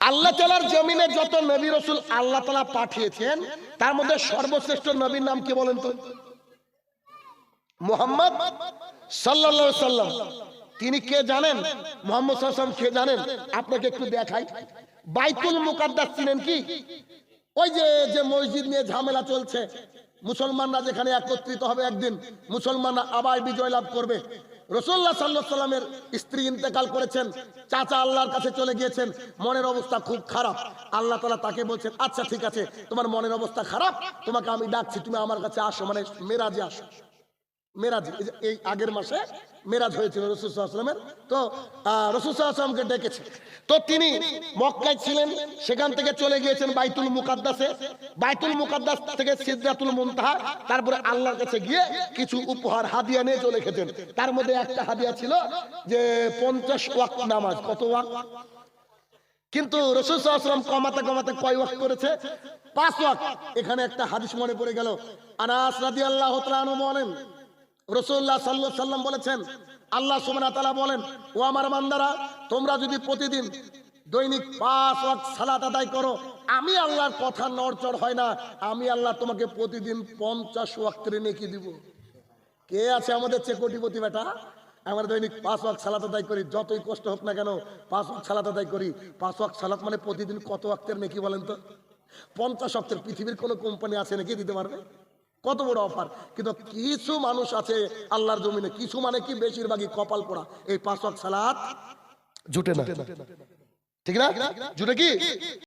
আল্লাহ তাআলার জমিনে যত নবী রাসূল আল্লাহ তাআলা পাঠিয়েছেন তার মধ্যে সর্বশ্রেষ্ঠ নবীর নাম কি বলেন তো? মুহাম্মদ সাল্লাল্লাহু আলাইহি সাল্লাম। তিনি কে জানেন? মুহাম্মদ সাল্লাল্লাহু আলাইহি সাল্লাম কে জানেন? আপনাকে একটু দেখাই। বাইতুল মুকাদ্দাস চিনেন কি? ওই যে মসজিদ নিয়ে ঝামেলা চলছে, মুসলমানরা যেখানে একত্রিত হবে একদিন, মুসলমানরা আবার বিজয় লাভ করবে। রাসূলুল্লাহ সাল্লাল্লাহু আলাইহি সাল্লামের স্ত্রী ইন্তেকাল করেছেন, চাচা আল্লাহর কাছে চলে গিয়েছেন, মনের অবস্থা খুব খারাপ। আল্লাহ তাআলা তাকে বলছেন, আচ্ছা ঠিক আছে, তোমার মনের অবস্থা খারাপ, তোমাকে আমি ডাকছি, তুমি আমার কাছে আসো, মানে মেরাজে আসো। মেরাজ, এই আগের মাসে মেরাজ হয়েছিল রাসূল সাল্লাল্লাহু আলাইহি ওয়াসাল্লামের। তো রাসূল সাল্লাল্লাহু আলাইহি ওয়াসাল্লামকে ডেকেছে। তো তিনি মক্কায় ছিলেন, সেখান থেকে চলে গিয়েছেন বাইতুল মুকাদ্দাসে। বাইতুল মুকাদ্দাস থেকে সিদরাতুল মুনতাহা, তারপরে আল্লাহর কাছে গিয়ে কিছু উপহার হাদিয়া নিয়ে চলে গেছেন। তার মধ্যে একটা হাদিয়া ছিল যে 50 ওয়াক্ত নামাজ। কত ওয়াক্ত? কিন্তু রাসূল সাল্লাল্লাহু আলাইহি ওয়াসাল্লাম কমাতে কমাতে কয় ওয়াক্ত করেছে? 5 ওয়াক্ত। এখানে একটা হাদিস মনে পড়ে গেল। আনাস রাদিয়াল্লাহু তাআলা আনহু বলেন, রাসূলুল্লাহ সাল্লাল্লাহু আলাইহি ওয়াসাল্লাম বলেছেন, আল্লাহ সুবহানাহু ওয়া তাআলা বলেন, ও আমার বান্দারা, তোমরা যদি প্রতিদিন দৈনিক 5 ওয়াক্ত সালাত আদায় করো, আমি আল্লাহর কথা নড়চড় হয় না, আমি আল্লাহ তোমাকে প্রতিদিন 50 ওয়াক্তের নেকি দিব। কে আছে আমাদের চেয়ে কোটিপতি বেটা? আমরা দৈনিক 5 ওয়াক্ত সালাত আদায় করি, যতই কষ্ট হোক না কেন 5 ওয়াক্ত সালাত আদায় করি। 5 ওয়াক্ত সালাত মানে প্রতিদিন কত ওয়াক্তের নেকি বলেন তো? 50 ওয়াক্তের। পৃথিবীর কোনো কোম্পানি আছে নাকি দিতে পারবে? কত বড় অফার! কিন্তু কিছু মানুষ আছে আল্লাহর জমিনে, কিছু মানে কি বেশিরভাগই কপাল পোড়া, এই 5 ওয়াক্ত সালাত জুটে না। ঠিক না? জুটে কি?